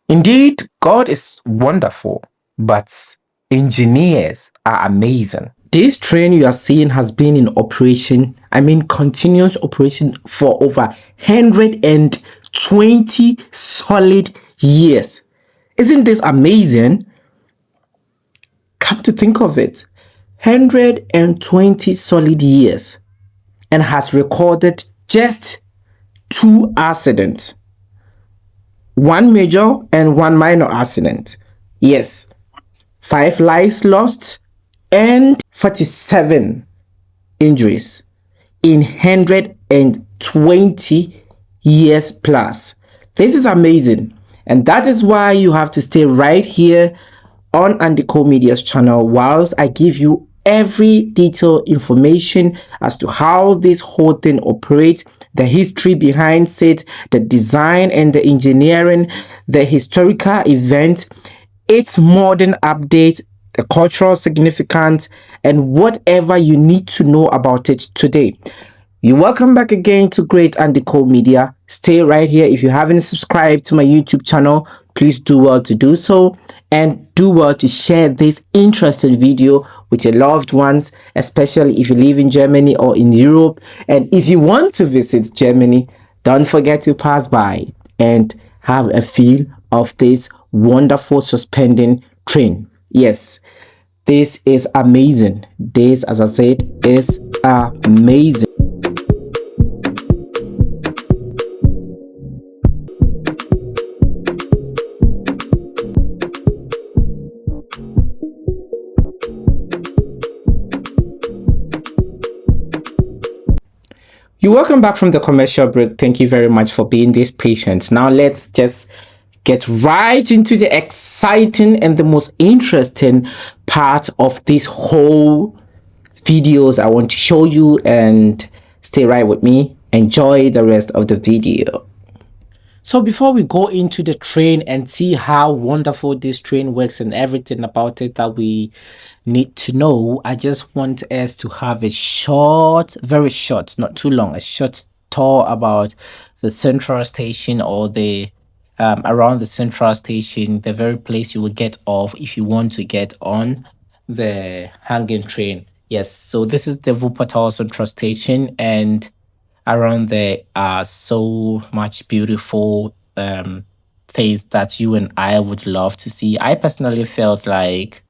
Indeed, God is wonderful, but engineers are amazing. This train you are seeing has been in operation, continuous operation for over 120 solid years. Isn't this amazing? Come to think of it, 120 solid years, and has recorded just two accidents, one major and one minor accident. Yes, 5 lives lost and 47 injuries in 120 years plus. This is amazing, and that is why you have to stay right here on Andico Media's channel whilst I give you every detailed information as to how this whole thing operates, the history behind it, the design and the engineering, the historical event, its modern update, the cultural significance, and whatever you need to know about it today. You're welcome back again to Great Andico Media. Stay right here. If you haven't subscribed to my YouTube channel, please do well to do so, and do well to share this interesting video with your loved ones, especially if you live in Germany or in Europe. And if you want to visit Germany, don't forget to pass by and have a feel of this wonderful suspending train. Yes, this is amazing. This, as I said, is amazing. You're welcome back from the commercial break. Thank you very much for being this patient. Now let's just get right into the exciting and the most interesting part of this whole videos I want to show you, and stay right with me. Enjoy the rest of the video. So before we go into the train and see how wonderful this train works and everything about it that we need to know, I just want us to have a short, very short, not too long, a short tour about the central station, or the around the central station, the very place you will get off if you want to get on the hanging train. Yes, so this is the Wuppertal Central Station, and around there are so much beautiful things that you and I would love to see. I personally felt like,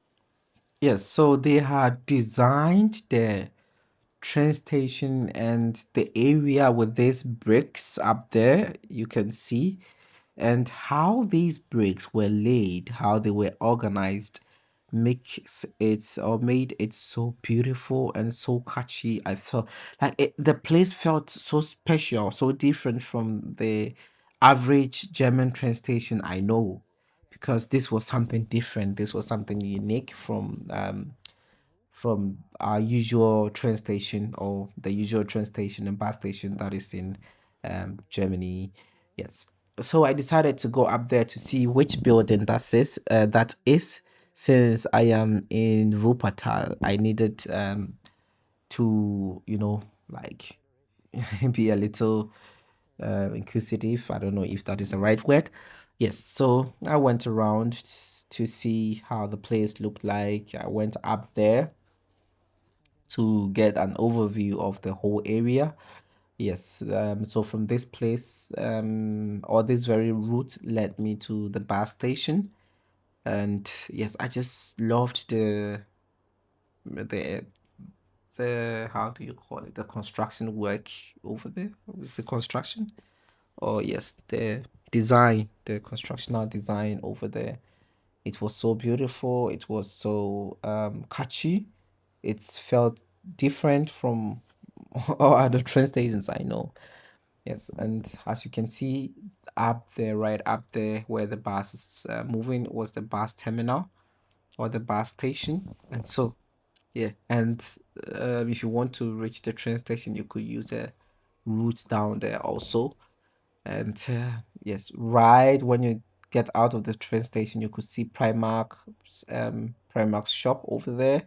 yes, so they had designed the train station and the area with these bricks up there, you can see, and how these bricks were laid, how they were organized, makes it or made it so beautiful and so catchy. I felt like the place felt so special, so different from the average German train station I know, because this was something different. This was something unique from our usual train station, or the usual train station and bus station that is in Germany. Yes. So I decided to go up there to see which building that is. Since I am in Wuppertal, I needed to, like be a little inquisitive. I don't know if that is the right word. Yes, so I went around to see how the place looked like. I went up there to get an overview of the whole area. Yes, so from this place, or this very route led me to the bus station. And yes, I just loved the how do you call it, the construction work over there. Is the construction? Oh yes, the design, the constructional design over there. It was so beautiful. It was so catchy. It felt different from all other train stations I know. Yes, and as you can see up there, right up there where the bus is moving, was the bus terminal or the bus station. And so, yeah, and if you want to reach the train station, you could use a route down there also. And yes, right when you get out of the train station, you could see Primark's shop over there,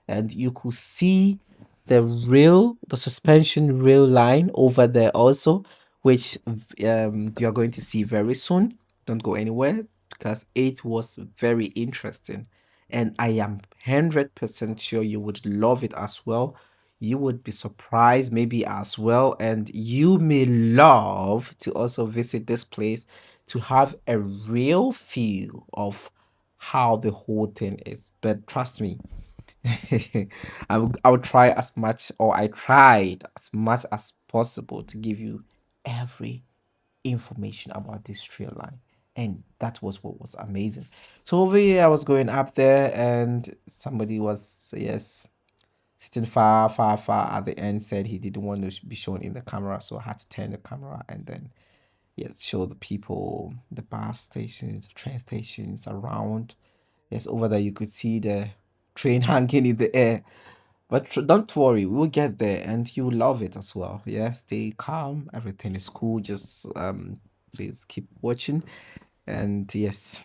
and you could see the suspension rail line over there also, which you are going to see very soon. Don't go anywhere. because it was very interesting. And I am 100% sure you would love it as well. You would be surprised, maybe as well. And you may love to also visit this place to have a real feel of how the whole thing is. But trust me, I would try as much, or I tried as much as possible to give you every information about this trail line. And that was what was amazing. So over here, I was going up there, and somebody was, yes, sitting far, far, far at the end, said he didn't want to be shown in the camera. So I had to turn the camera and then, yes, show the people, the bus stations, the train stations around. Yes, over there, you could see the train hanging in the air. But don't worry, we'll get there and you will love it as well. Yeah, stay calm. Everything is cool. Just please keep watching. And yes,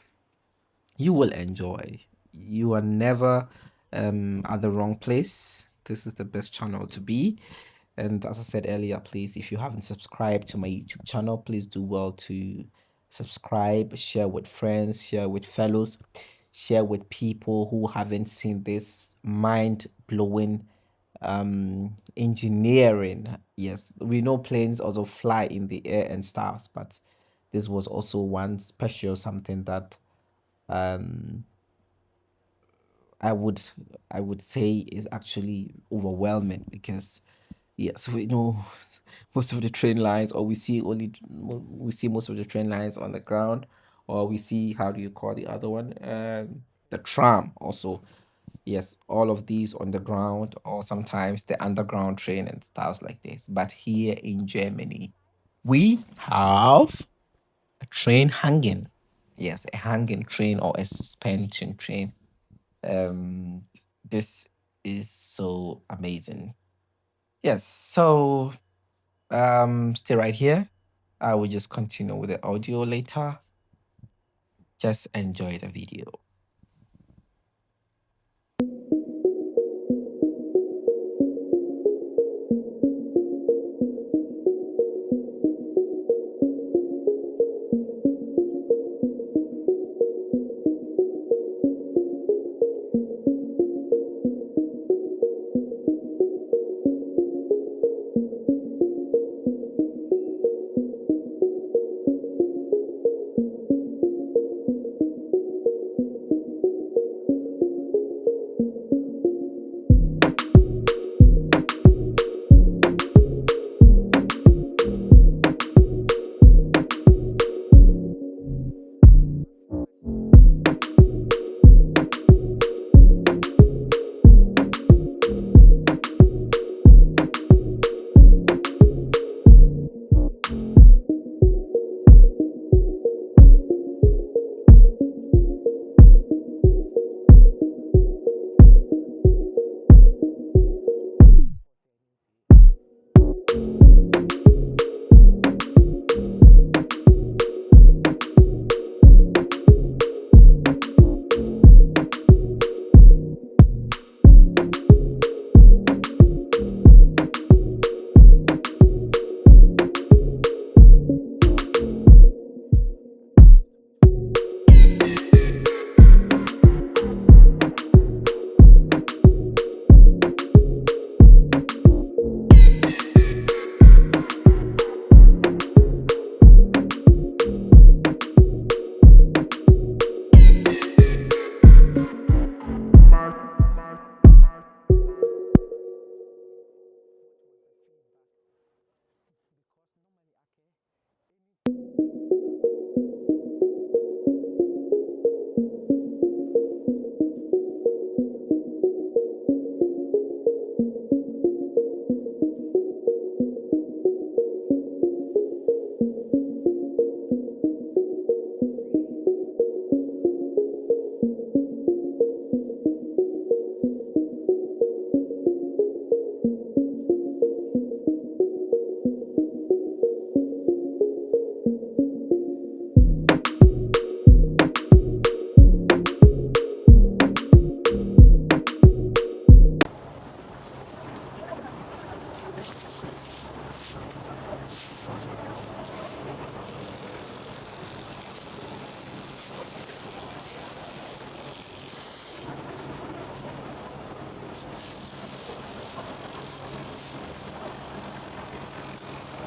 you will enjoy. You are never at the wrong place. This is the best channel to be. And as I said earlier, please, if you haven't subscribed to my YouTube channel, please do well to subscribe, share with friends, share with fellows, share with people who haven't seen this mind-blowing engineering. Yes, we know planes also fly in the air and stuff, but this was also one special something that um I would I would say is actually overwhelming because yes, we know most of the train lines, or we see most of the train lines on the ground, or we see, how do you call the other one? The tram also. Yes, all of these on the ground, or sometimes the underground train and stuff like this. But here in Germany, we have a train hanging. Yes, a hanging train or a suspension train. Um, this is so amazing. Yes, so stay right here. I will just continue with the audio later. Just enjoy the video.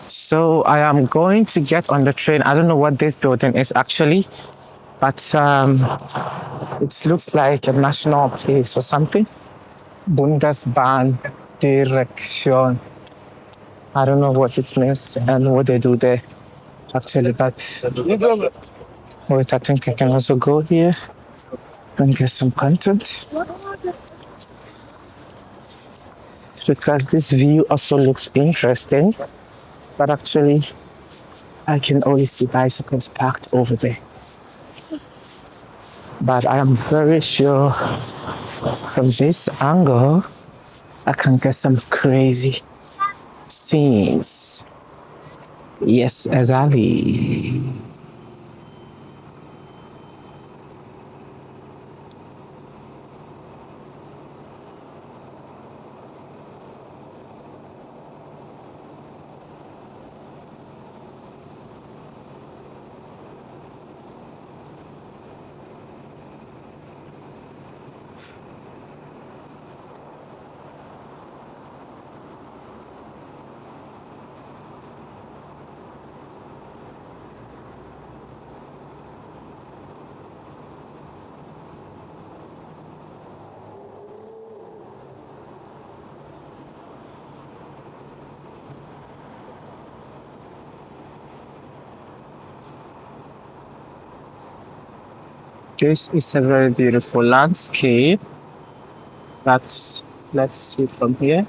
So I am going to get on the train. I don't know what this building is actually, but it looks like a national place or something. Bundesbahn Direction. I don't know what it means and what they do there actually, but wait, I think I can also go here and get some content because this view also looks interesting, but actually I can only see bicycles parked over there. But I am very sure from this angle I can get some crazy scenes. Yes, exactly. This is a very beautiful landscape. Let's see from here.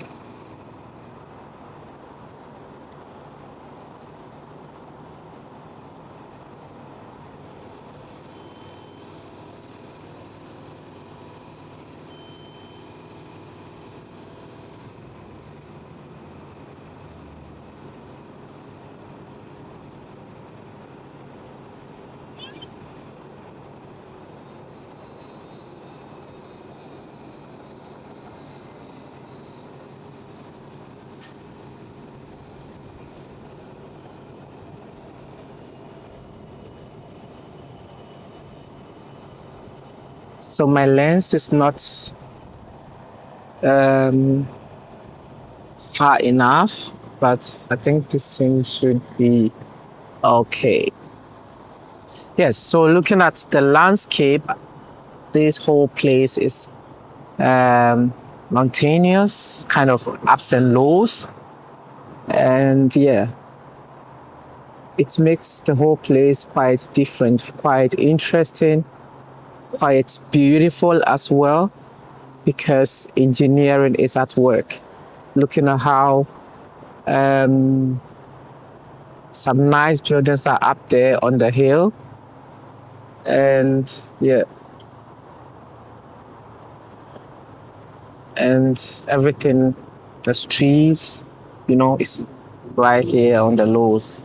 So my lens is not um, far enough, but I think this thing should be okay. Yes, so looking at the landscape, this whole place is mountainous, kind of ups and lows. And yeah, it makes the whole place quite different, quite interesting, quite beautiful as well, because engineering is at work. Looking at how some nice buildings are up there on the hill. And yeah, and everything, the streets, is right here on the lows.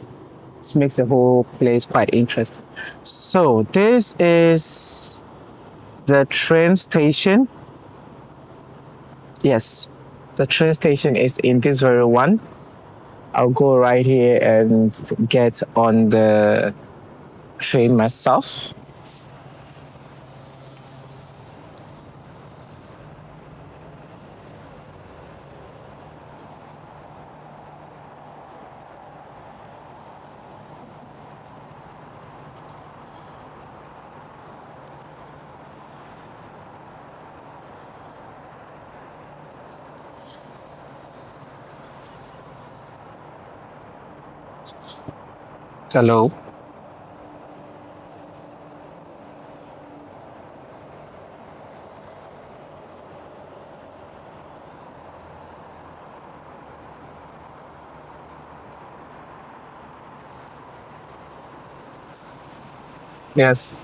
It makes the whole place quite interesting. So this is the train station. Yes, the train station is in this very one. I'll go right here and get on the train myself. Hello. Yes.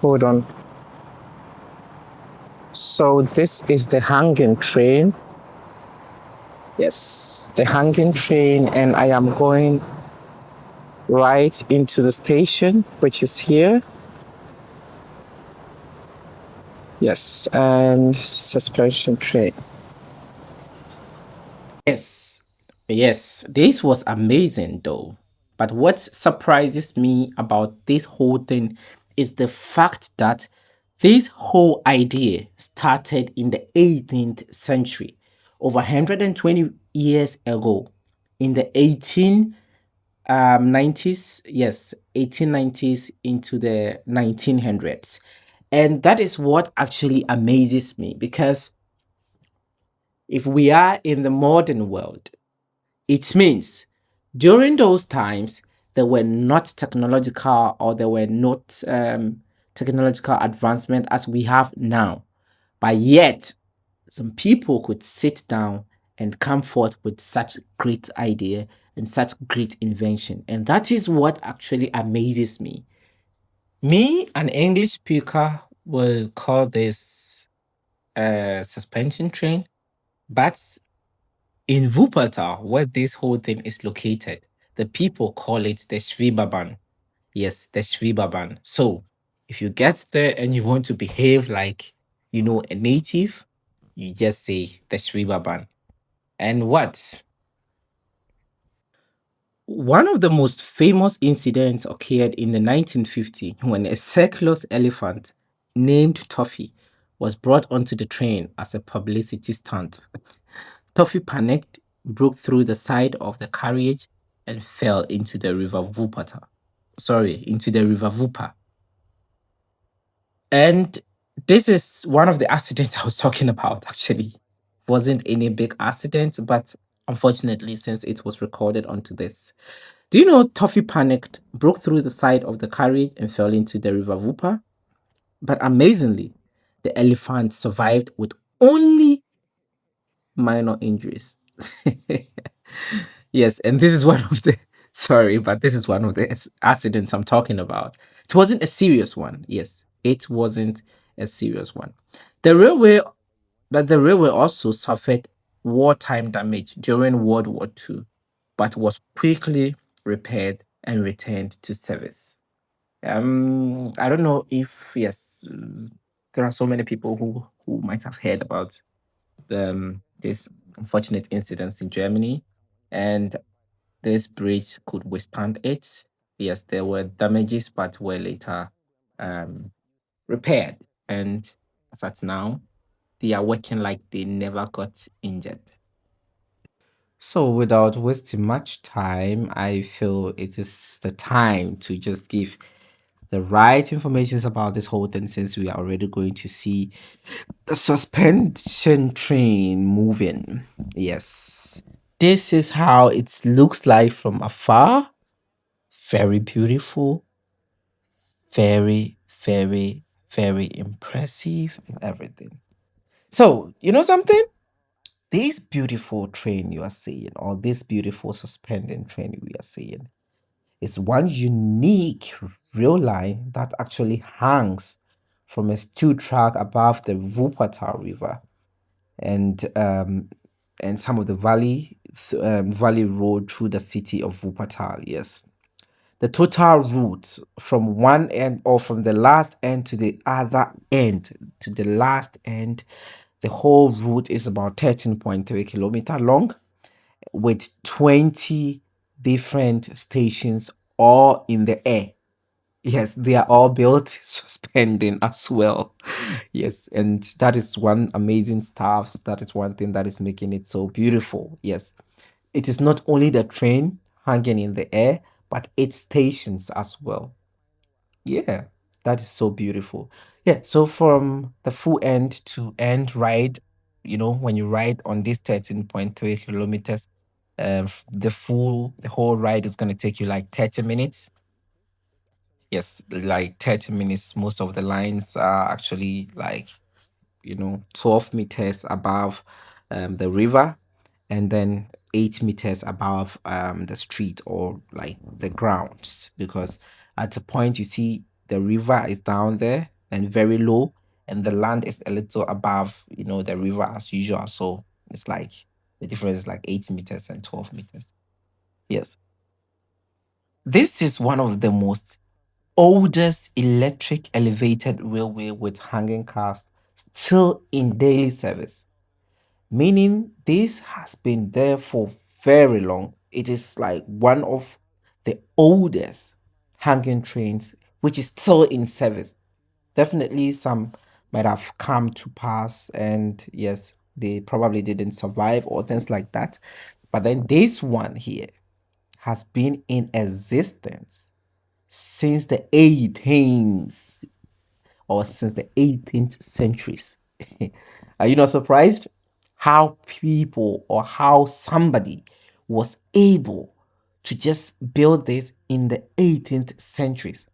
Hold on. So this is the hanging train. Yes, the hanging train, and I am going right into the station, which is here. Yes, and suspension train. Yes, yes, this was amazing though. But what surprises me about this whole thing is the fact that this whole idea started in the 18th century, over 120 years ago, in the 1890s, yes, 1890s into the 1900s. And that is what actually amazes me because if we are in the modern world, it means during those times, there were not technological or there were not technological advancement as we have now. But yet, some people could sit down and come forth with such great idea and such great invention. And that is what actually amazes me. Me, an English speaker, will call this suspension train, but in Wuppertal, where this whole thing is located, the people call it the Schweberbahn. Yes, the Schweberbahn. So, if you get there and you want to behave like, a native, you just say the Schweberbahn. And what? One of the most famous incidents occurred in the 1950 when a circus elephant named Toffee was brought onto the train as a publicity stunt. Toffee panicked, broke through the side of the carriage, and fell into the River Wuppertal. Sorry, into the River Wupper. And this is one of the accidents I was talking about, actually. Wasn't any big accident, but unfortunately, since it was recorded onto this. Do you know Toffee panicked, broke through the side of the carriage, and fell into the River Wupper? But amazingly, the elephant survived with only minor injuries. Yes, and this is one of the sorry, but this is one of the accidents I'm talking about. It wasn't a serious one. Yes, it wasn't a serious one. The railway, but the railway also suffered wartime damage during World War II, but was quickly repaired and returned to service. I don't know if yes, there are so many people who might have heard about this unfortunate incidents in Germany, and this bridge could withstand it. Yes, there were damages, but were later um, repaired, and as at now, they are working like they never got injured. So, without wasting much time, I feel it is the time to just give the right information about this whole thing since we are already going to see the suspension train moving. Yes. This is how it looks like from afar. Very beautiful, very, very, very impressive and everything. So, you know something? This beautiful train you are seeing, or this beautiful suspending train we are seeing, is one unique rail line that actually hangs from a steel track above the Wuppertal River and some of the valley road through the city of Wuppertal. Yes, the total route from one end or from the last end to the other end to the last end, the whole route is about 13.3 kilometer long with 20 different stations all in the air. Yes, they are all built suspending as well. Yes, and that is one amazing stuff. That is one thing that is making it so beautiful. Yes, it is not only the train hanging in the air, but its stations as well. Yeah, that is so beautiful. Yeah, so from the full end to end ride, when you ride on this 13.3 kilometers, the whole ride is going to take you like 30 minutes. Yes, like 30 minutes. Most of the lines are actually like 12 meters above the river, and then 8 meters above the street or like the grounds, because at a point you see the river is down there and very low, and the land is a little above the river as usual. So it's like the difference is like 8 meters and 12 meters. Yes, this is one of the most oldest electric elevated railway with hanging cars still in daily service. meaning this has been there for very long. It is like one of the oldest hanging trains which is still in service. Definitely some might have come to pass, and yes, they probably didn't survive or things like that. But then this one here has been in existence since the 18th or since the 18th centuries. Are you not surprised how people or how somebody was able to just build this in the 18th centuries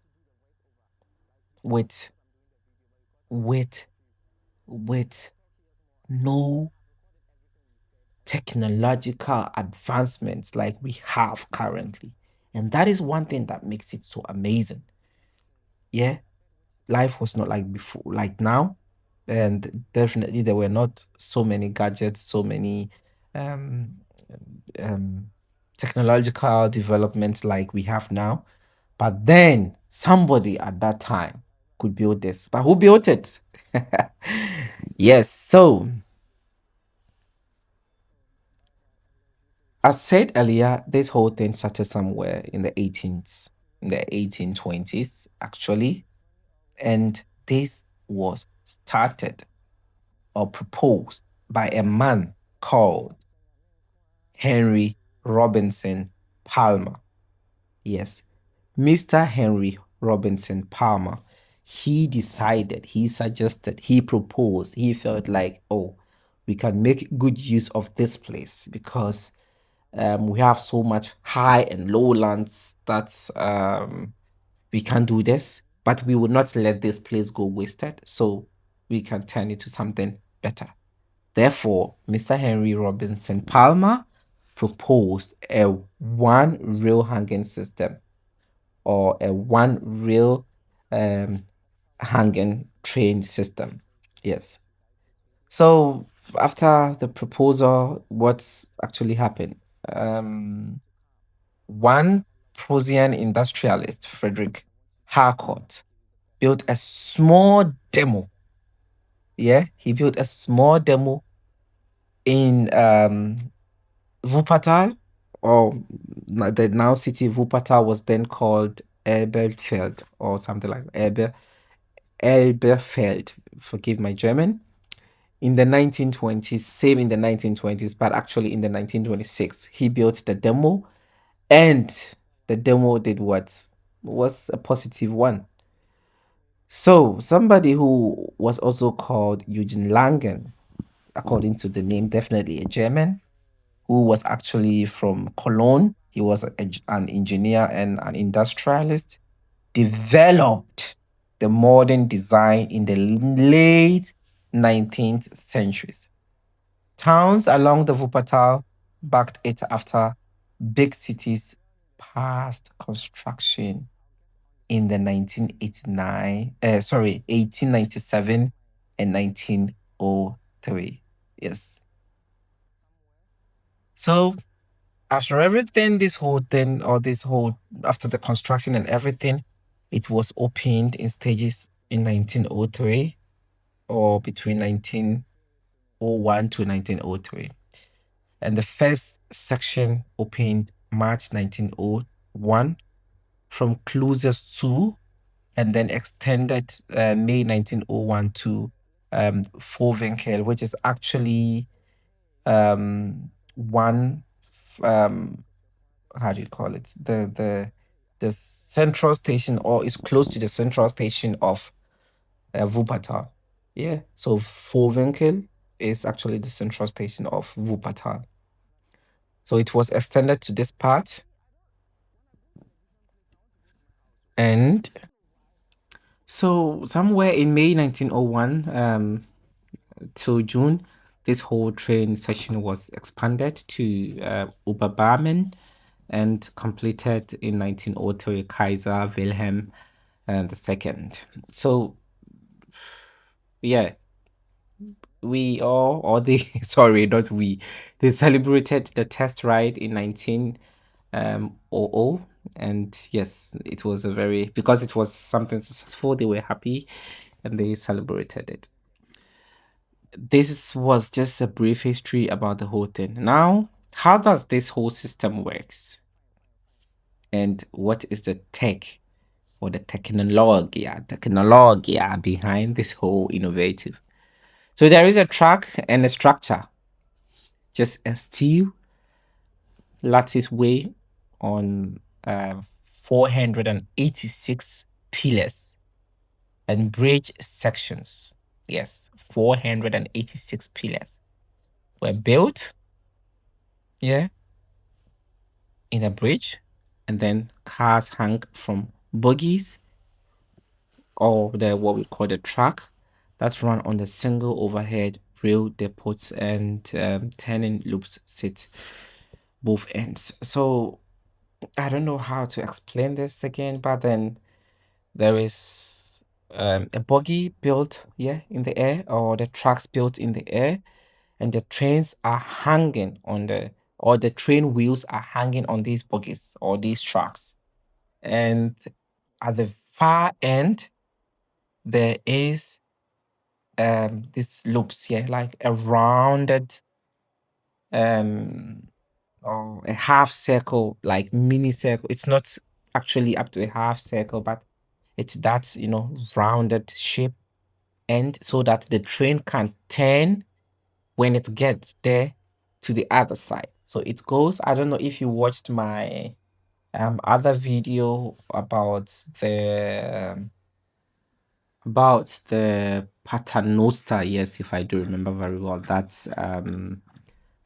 with with with no technological advancements like we have currently? And that is one thing that makes it so amazing. Yeah, life was not like before, like now, and definitely there were not so many gadgets, so many um, um, technological developments like we have now. But then somebody at that time could build this. But who built it? Yes. So as said earlier, this whole thing started somewhere in the 18th, in the 1820s, actually. And this was started or proposed by a man called Henry Robinson Palmer. Yes, Mr. Henry Robinson Palmer. He decided, he suggested, he proposed, he felt like, oh, we can make good use of this place because we have so much high and low lands that we can do this, but we will not let this place go wasted. So we can turn it to something better. Therefore, Mr. Henry Robinson Palmer proposed a one rail hanging system or a one rail um, hanging train system. Yes. So after the proposal, what's actually happened? Um, One Prussian industrialist, Frederick Harcourt, built a small demo. Yeah, he built a small demo in Wuppertal, or the now city Wuppertal was then called Elberfeld or something like Elberfeld. Forgive my German. In the 1920s, same in the 1920s, but actually in the 1926, he built the demo, and the demo did what? Was a positive one. So somebody who was also called Eugen Langen, according to the name, definitely a German, who was actually from Cologne. He was an engineer and an industrialist, developed the modern design in the late 19th centuries. Towns along the Wuppertal backed it after big cities passed construction in the 1989, 1897 and 1903. Yes. So after everything, this whole thing, or this whole, after the construction and everything, it was opened in stages in 1903 or between 1901 to 1903. And the first section opened March 1901 from closest to, and then extended May 1901 to Wppertal, which is actually one how do you call it, the central station, or is close to the central station of Wuppertal. Yeah, so Wppertal is actually the central station of Wuppertal. So it was extended to this part, and so somewhere in May 1901 to June, this whole train section was expanded to Oberbarmen and completed in 1903 Kaiser Wilhelm II. So yeah, we all, or they, sorry, not we, they celebrated the test ride in 1900, and yes, it was a very, because it was something successful, they were happy and they celebrated it. this was just a brief history about the whole thing. Now, how does this whole system works, and what is the tech or the technology behind this whole innovative? So there is a track and a structure, just a steel lattice way on 486 pillars and bridge sections. Yes, 486 pillars were built, yeah, in a bridge, and then cars hung from bogies or the what we call the track that's run on the single overhead rail depots, and turning loops sit both ends. So I don't know how to explain this again, but then there is a buggy built, yeah, in the air, or the tracks built in the air, and the trains are hanging on the or the train wheels are hanging on these buggies or these tracks. And at the far end, there is this loops here, like a rounded um or a half circle, like mini circle. It's not actually up to a half circle, but it's that, rounded shape end, so that the train can turn when it gets there to the other side. So it goes, I don't know if you watched my other video about the Paternoster. Yes, if I do remember very well, that's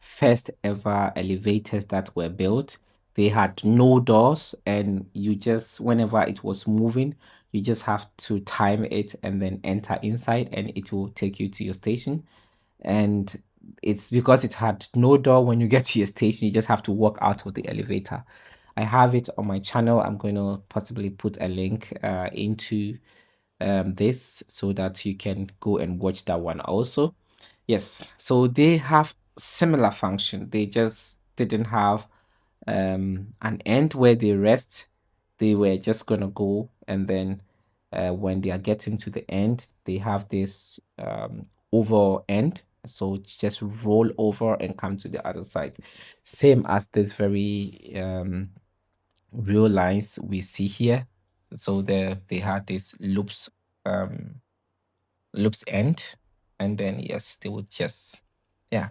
first ever elevators that were built. They had no doors, and you just, whenever it was moving, you just have to time it and then enter inside, and it will take you to your station. And it's because it had no door. When you get to your station, you just have to walk out of the elevator. I have it on my channel. I'm going to possibly put a link into this so that you can go and watch that one also. Yes, so they have similar function. They just didn't have an end where they rest. They were just gonna go, and then when they are getting to the end, they have this over end. So just roll over and come to the other side. Same as this very real lines we see here. So they had this um loops end, and then yes, they would just, yeah.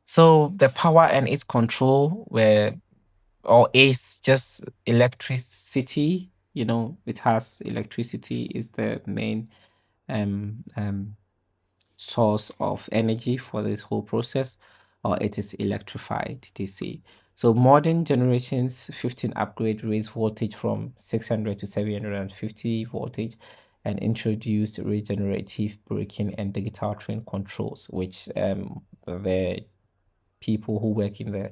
So the power and its control were, or is just electricity. It has electricity is the main um um source of energy for this whole process, or it is electrified DC. So modern generations 15 upgrade raised voltage from 600 to 750 voltage, and introduced regenerative braking and digital train controls, which the people who work in the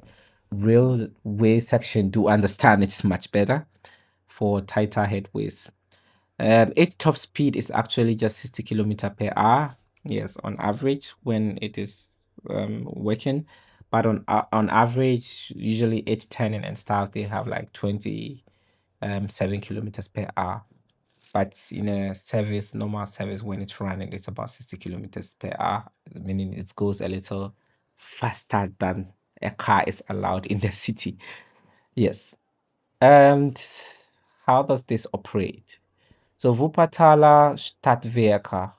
railway section do understand. It's much better for tighter headways. Its top speed is actually just 60 kilometer per hour. Yes, on average when it is working, but on average, usually it's turning and stuff, they have like 7 kilometers per hour. But in a service, normal service, when it's running, it's about 60 kilometers per hour, meaning it goes a little faster than a car is allowed in the city. Yes. And how does this operate? So Wuppertaler Stadtwerke,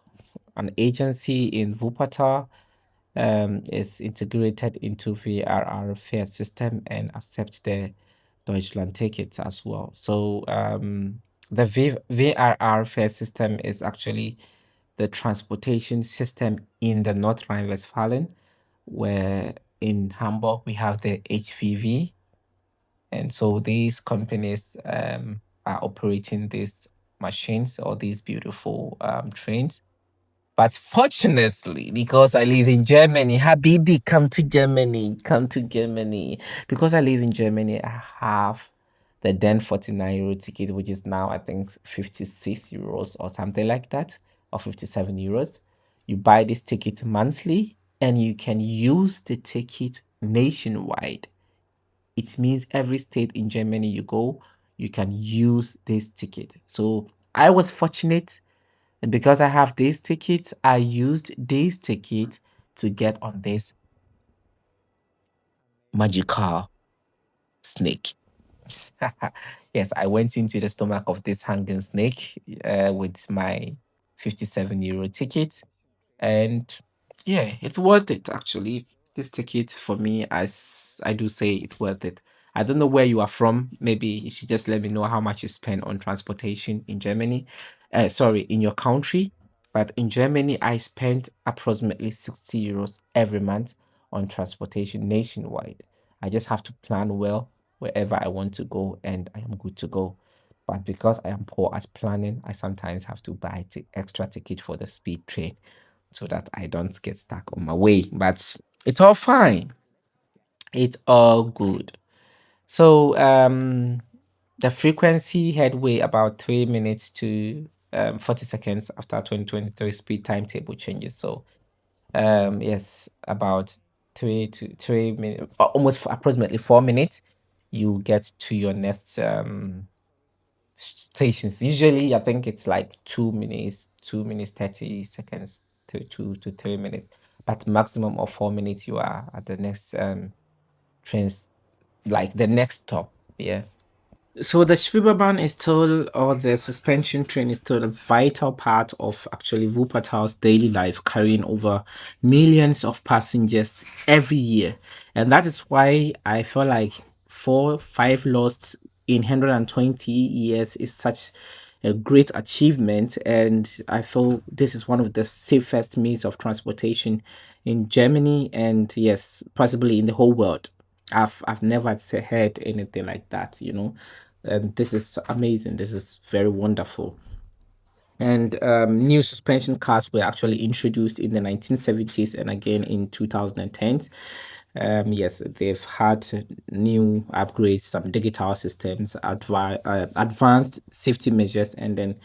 an agency in Wuppertal, is integrated into VRR fare system and accepts the Deutschland tickets as well. So the VRR fare system is actually the transportation system in the North Rhine-Westphalia, where in Hamburg we have the HVV, and so these companies are operating these machines or these beautiful trains. But fortunately, because I live in Germany, Habibi, come to Germany, come to Germany. Because I live in Germany, I have the then 49 euro ticket, which is now, I think, 56 euros or something like that, or 57 euros. You buy this ticket monthly, and you can use the ticket nationwide. It means every state in Germany you go, you can use this ticket. So I was fortunate, and because I have this ticket, I used this ticket to get on this magical snake. Yes, I went into the stomach of this hanging snake with my 57 euro ticket. And yeah, it's worth it actually. This ticket for me, as I do say, it's worth it. I don't know where you are from. Maybe you should just let me know how much you spend on transportation in Germany. Sorry, in your country. But in Germany, I spent approximately 60 euros every month on transportation nationwide. I just have to plan well wherever I want to go, and I am good to go. But because I am poor at planning, I sometimes have to buy extra ticket for the speed train so that I don't get stuck on my way. But it's all fine. It's all good. So the frequency headway about 3 minutes to 40 seconds after 2023 speed timetable changes. So yes, about 3 minutes, almost approximately 4 minutes, you get to your next stations. Usually, I think it's like 2 minutes, 2 minutes 30 seconds to 2 to 3 minutes, but maximum of 4 minutes you are at the next trains, like the next stop. Yeah. So the Schwieberbahn is still, or the suspension train is still a vital part of actually Wuppertal's daily life, carrying over millions of passengers every year. And that is why I feel like 5 lost in 120 years is such a great achievement. And I feel this is one of the safest means of transportation in Germany and, yes, possibly in the whole world. I've never heard anything like that, you know. And this is amazing. This is very wonderful. And new suspension cars were actually introduced in the 1970s and again in 2010s. Yes, they've had new upgrades, some digital systems, advanced safety measures, and then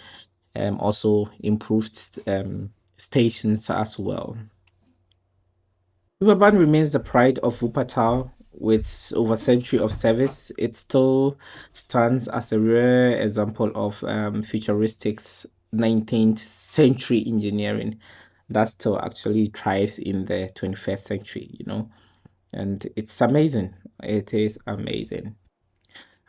also improved stations as well. Riverbank remains the pride of Wuppertal with over a century of service. It still stands as a rare example of futuristic 19th century engineering that still actually thrives in the 21st century, you know, and it's amazing. It is amazing.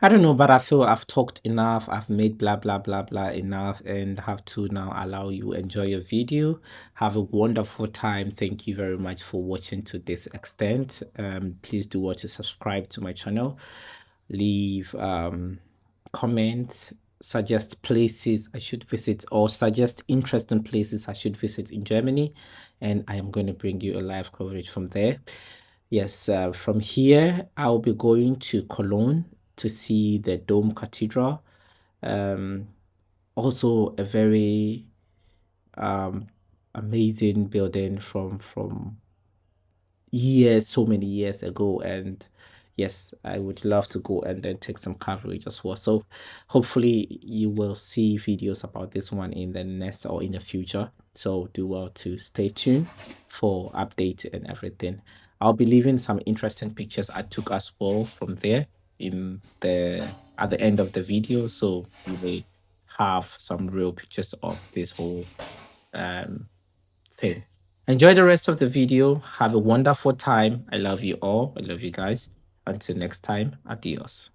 I don't know, but I feel I've talked enough. I've made blah blah blah blah enough, and have to now allow you enjoy your video. Have a wonderful time. Thank you very much for watching to this extent. Please do want to subscribe to my channel. Leave comments, suggest places I should visit, or suggest interesting places I should visit in Germany, and I am going to bring you a live coverage from there. Yes, from here, I'll be going to Cologne to see the Dome Cathedral. Um, Also, a very um, amazing building from years, so many years ago. And yes, I would love to go and then take some coverage as well. So hopefully you will see videos about this one in the next or in the future. So do well to stay tuned for update and everything. I'll be leaving some interesting pictures I took as well from there in the at the end of the video. So you may have some real pictures of this whole thing. Enjoy the rest of the video. Have a wonderful time. I love you all. I love you guys. Until next time, adios.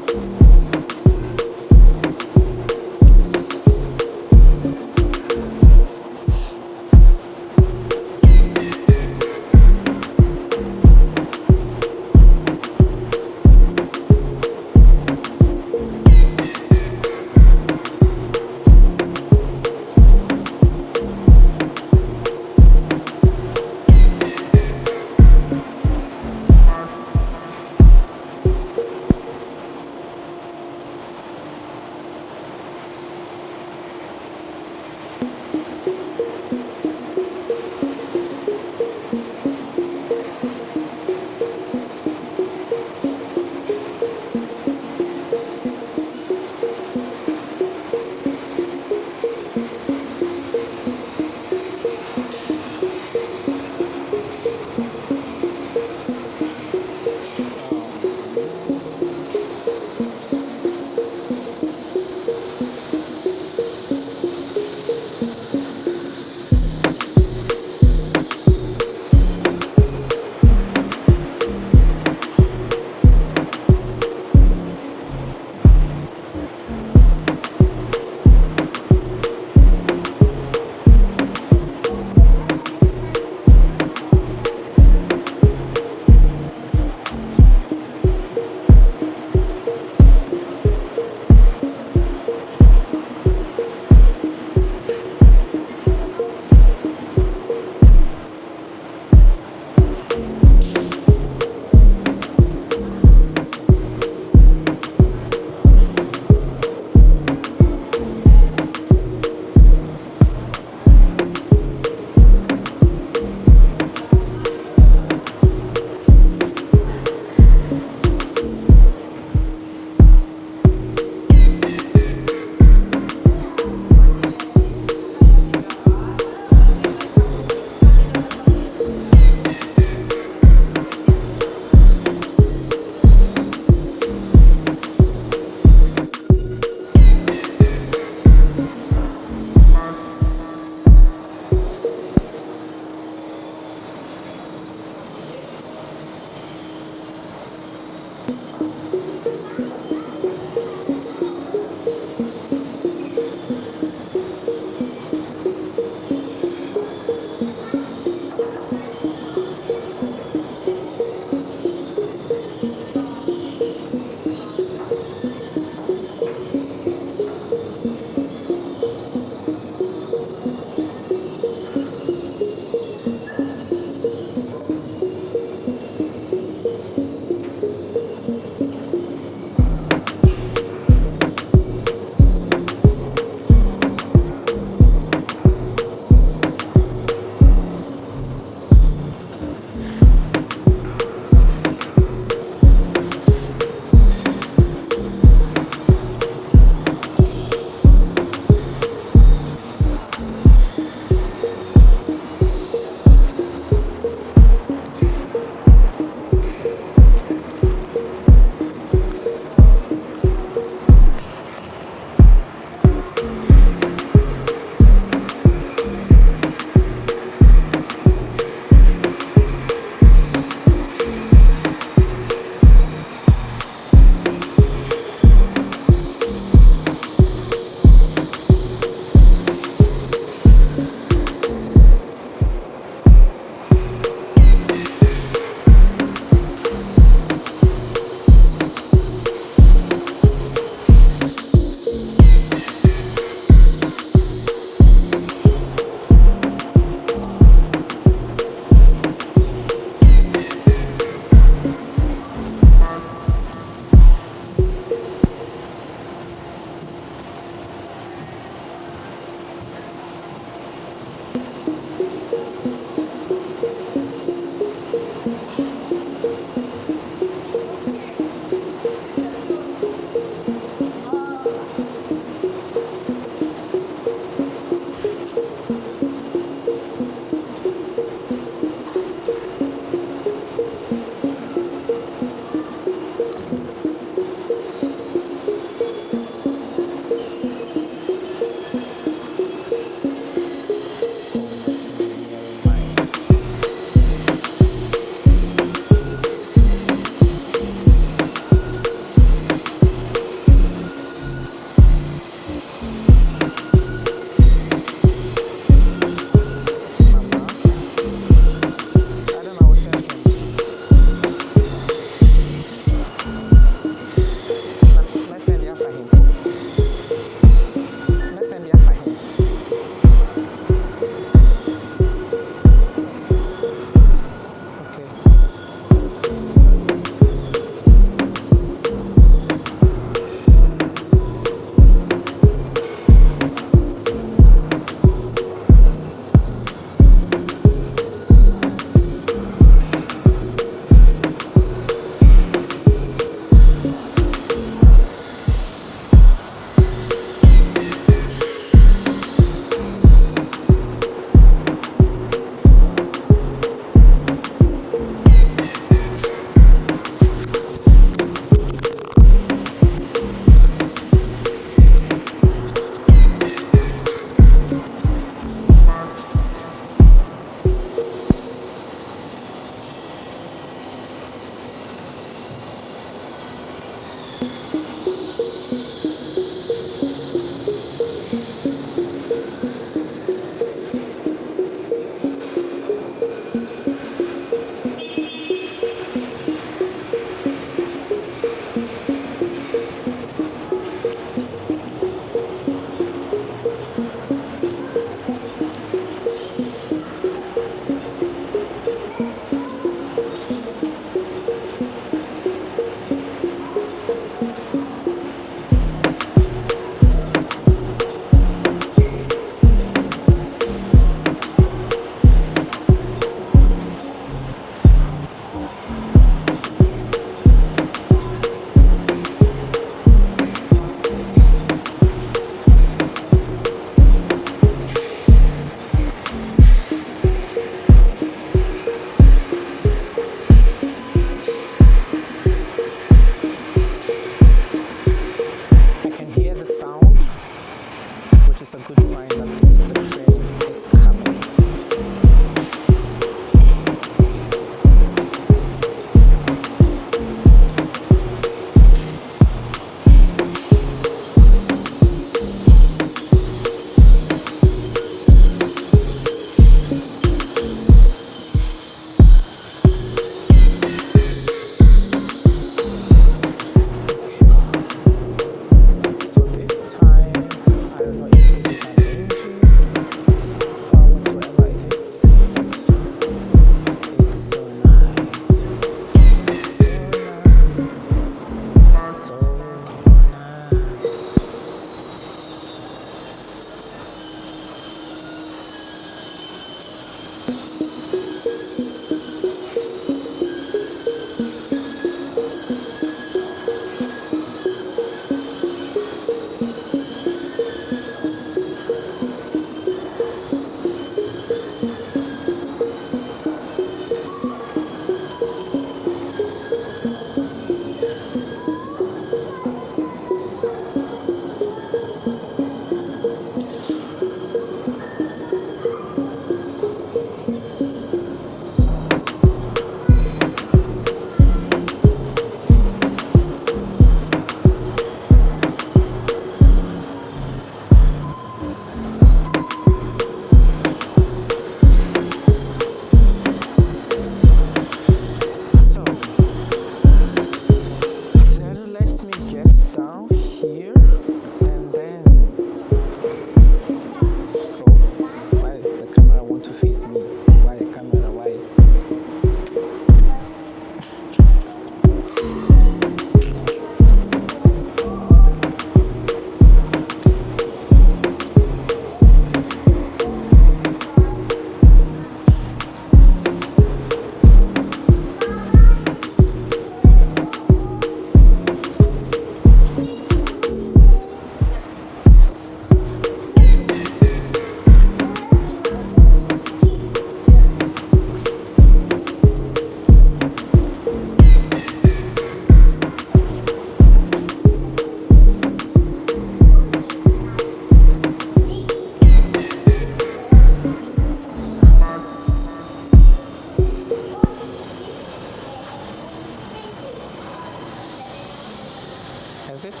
does it?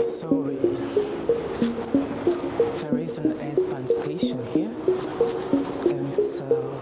So there is an S-Bahn station here, and so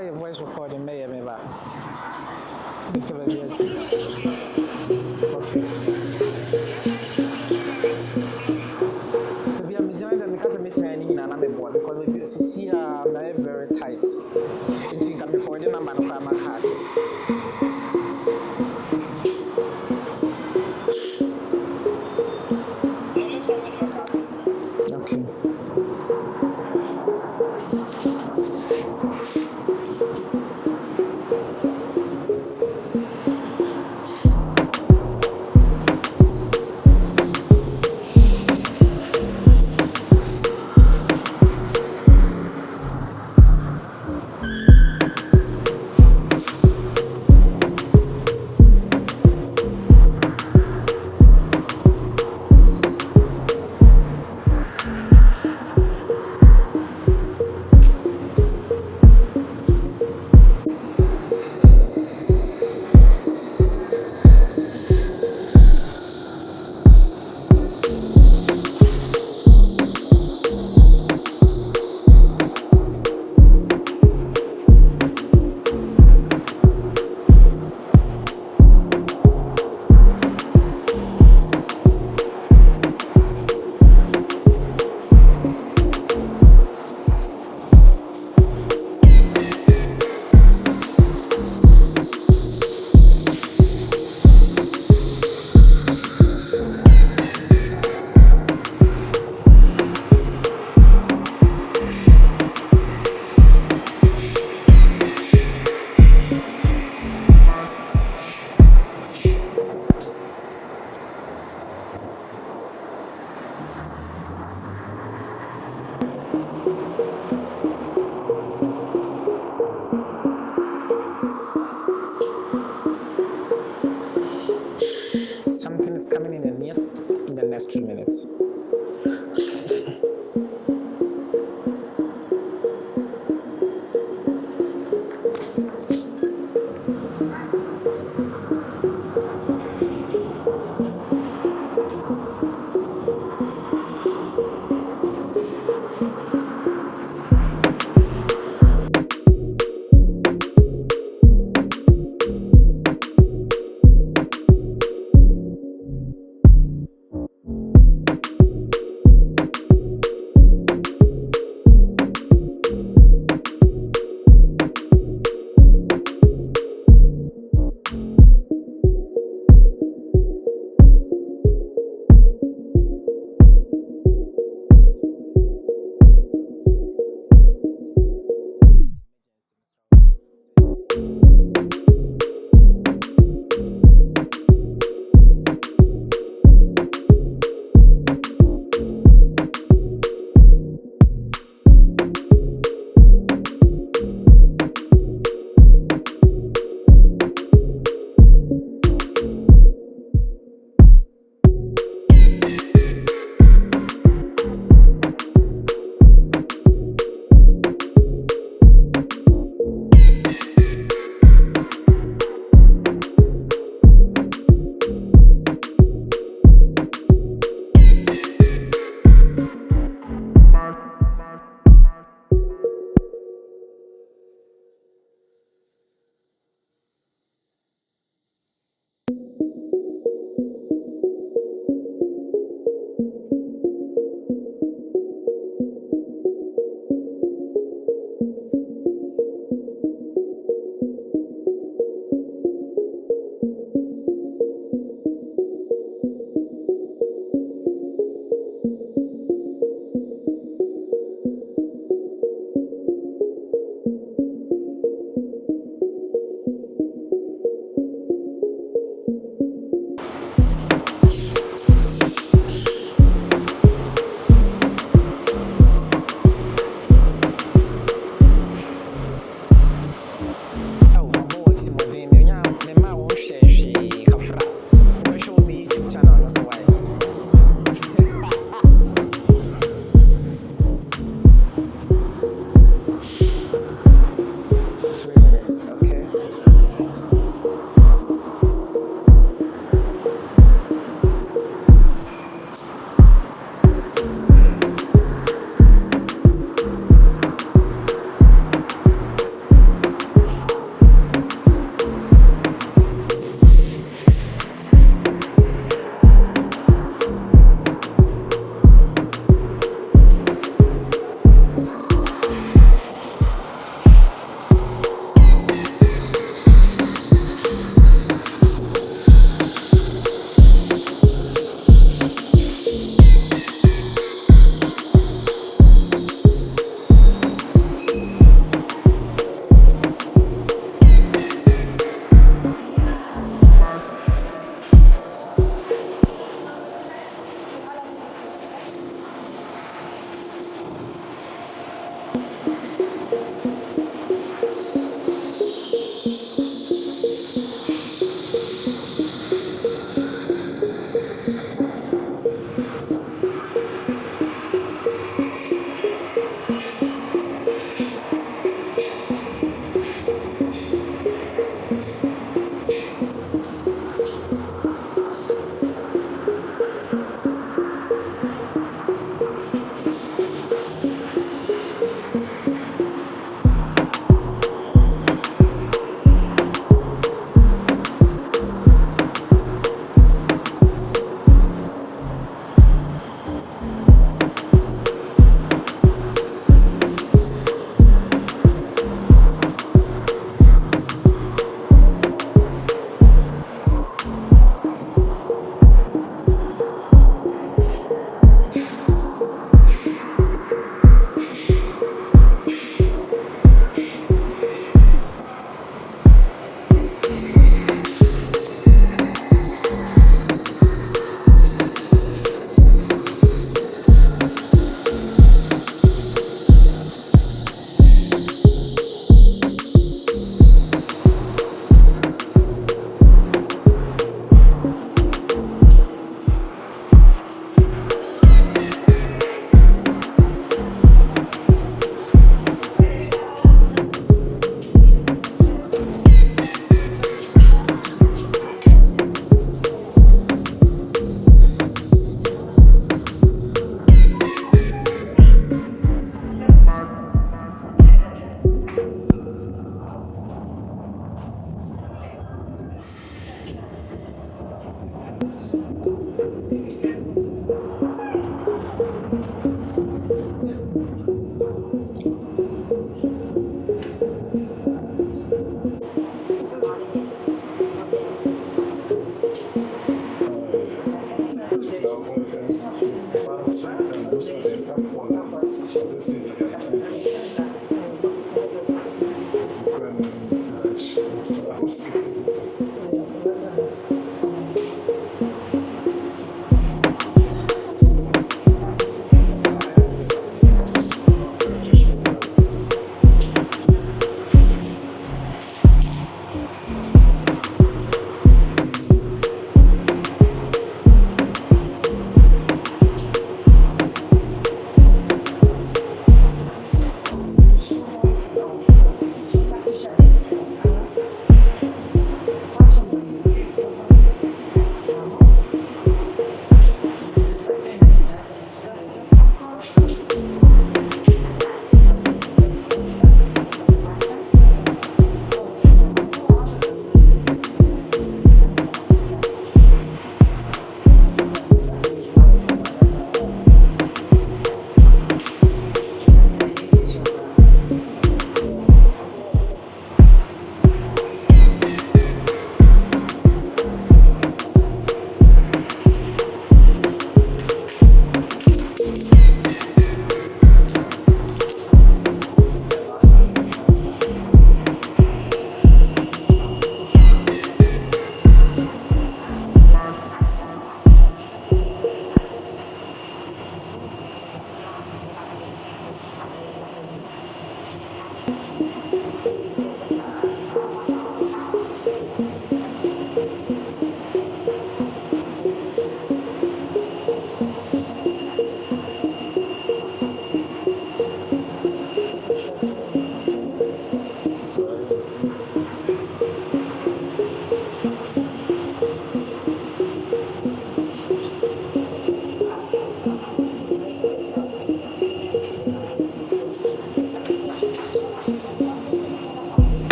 Why your voice recording me back? Okay. Maybe I'm joined them because I'm meeting any and I'm a boy because maybe see I'm very tight. It's in coming for the number of my card. Okay.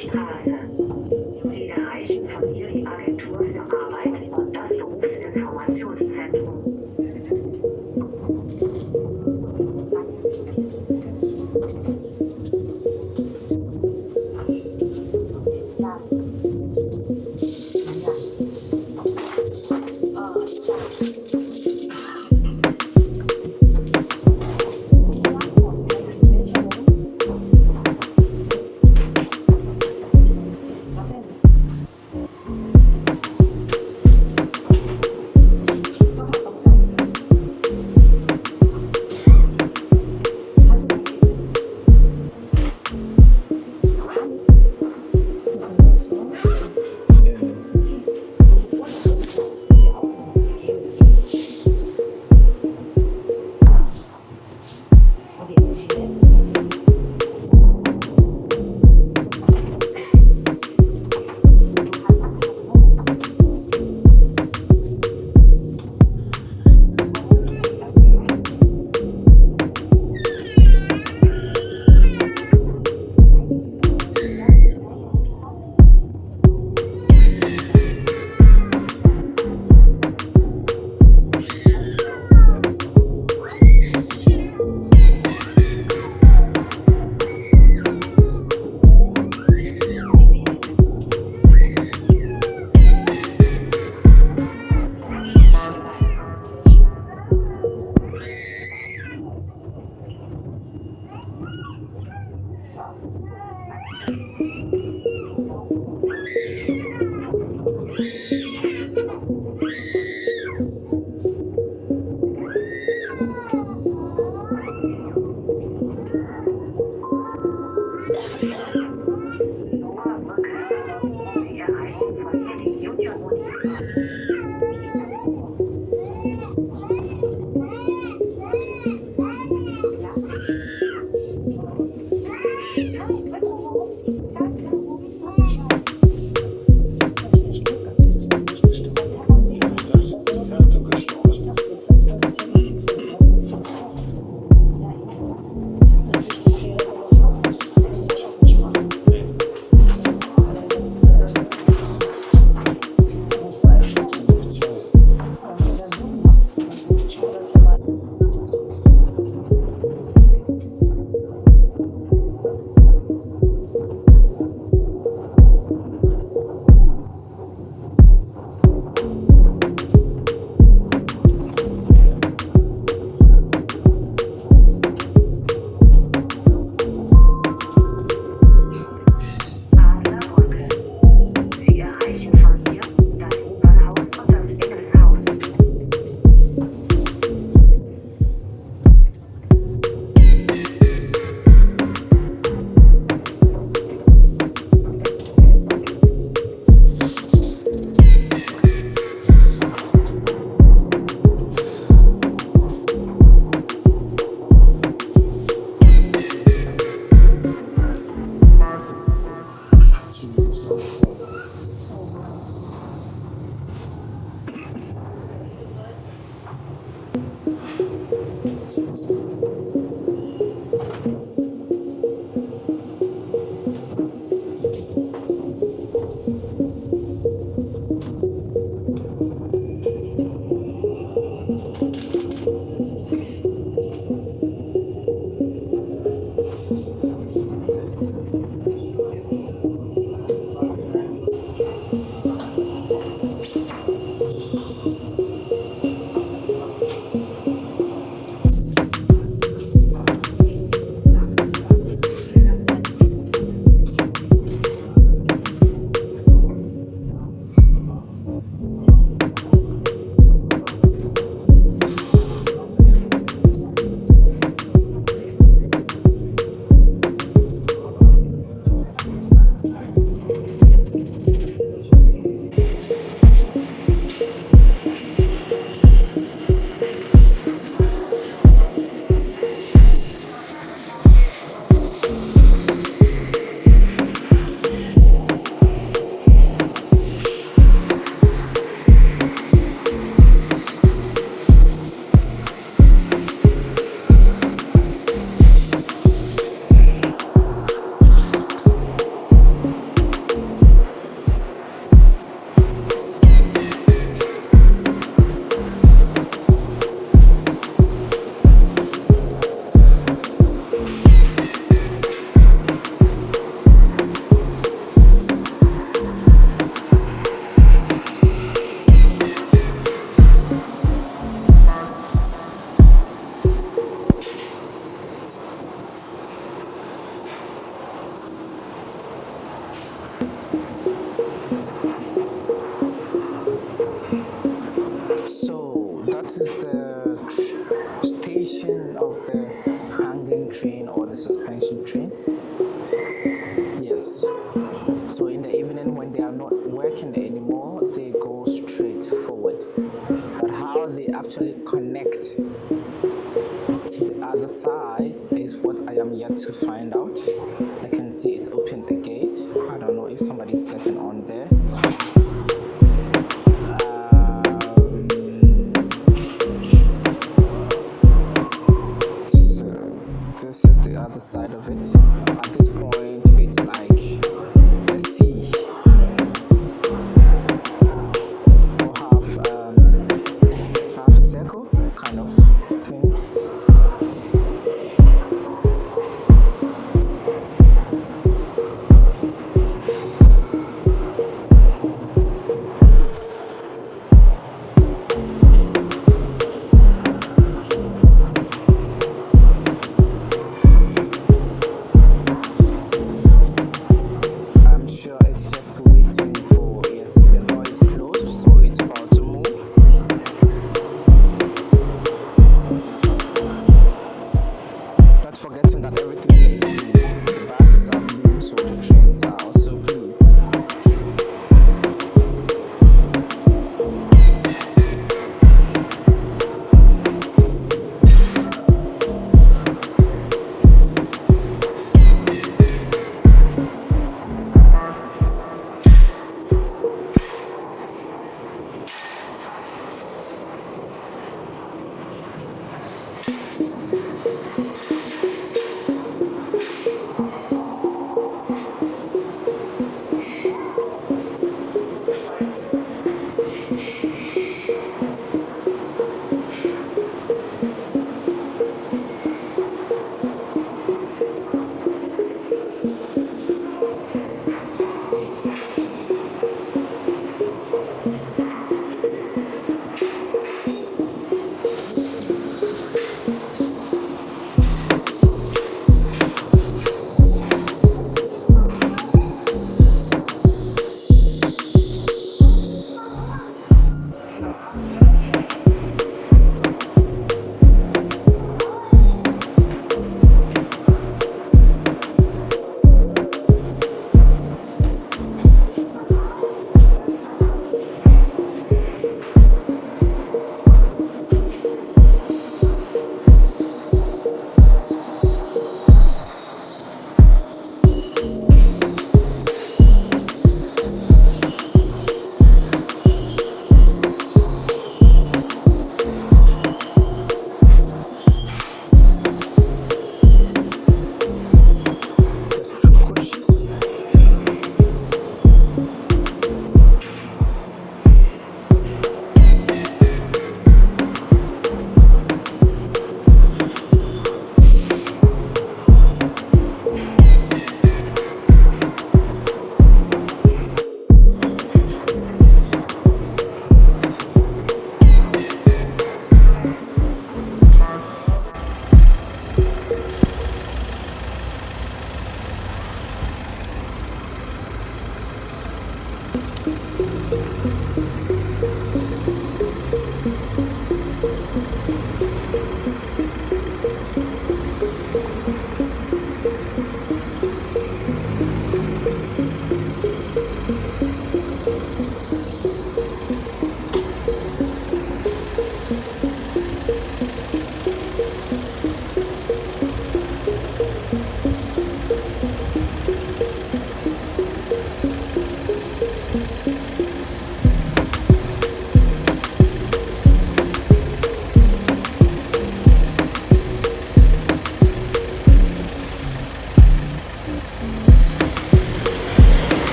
Straße. Sie erreichen von hier die Agentur für Arbeit und das Berufsinformationszentrum. So that is the station of the hanging train or the suspension train. Yes. So in the evening when they are not working anymore, they go straight forward. But how they actually connect to the other side is what I am yet to find out. I can see it opened the gate. I don't know if somebody's getting on there. So this is the other side of it. At this point, it's like a sea or half a circle kind of thing. I'm sure it's just waiting for, yes, the door is closed, so it's about to move. Not forgetting that everything here is blue. The buses are blue, so the trains are also blue.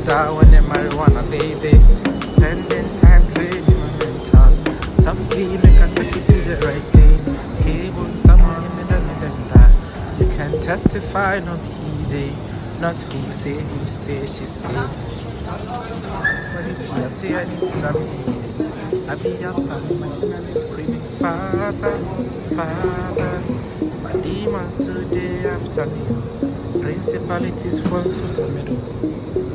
down on the marijuana, baby. Spending time training my mental. Softly make I take it to the right thing. Cable, someone in the middle. You can testify, not easy. Not who say, she say. But it's here, say I need something. I be up and my children is screaming, Father, Father. My demons today after me. Principalities fall to the middle.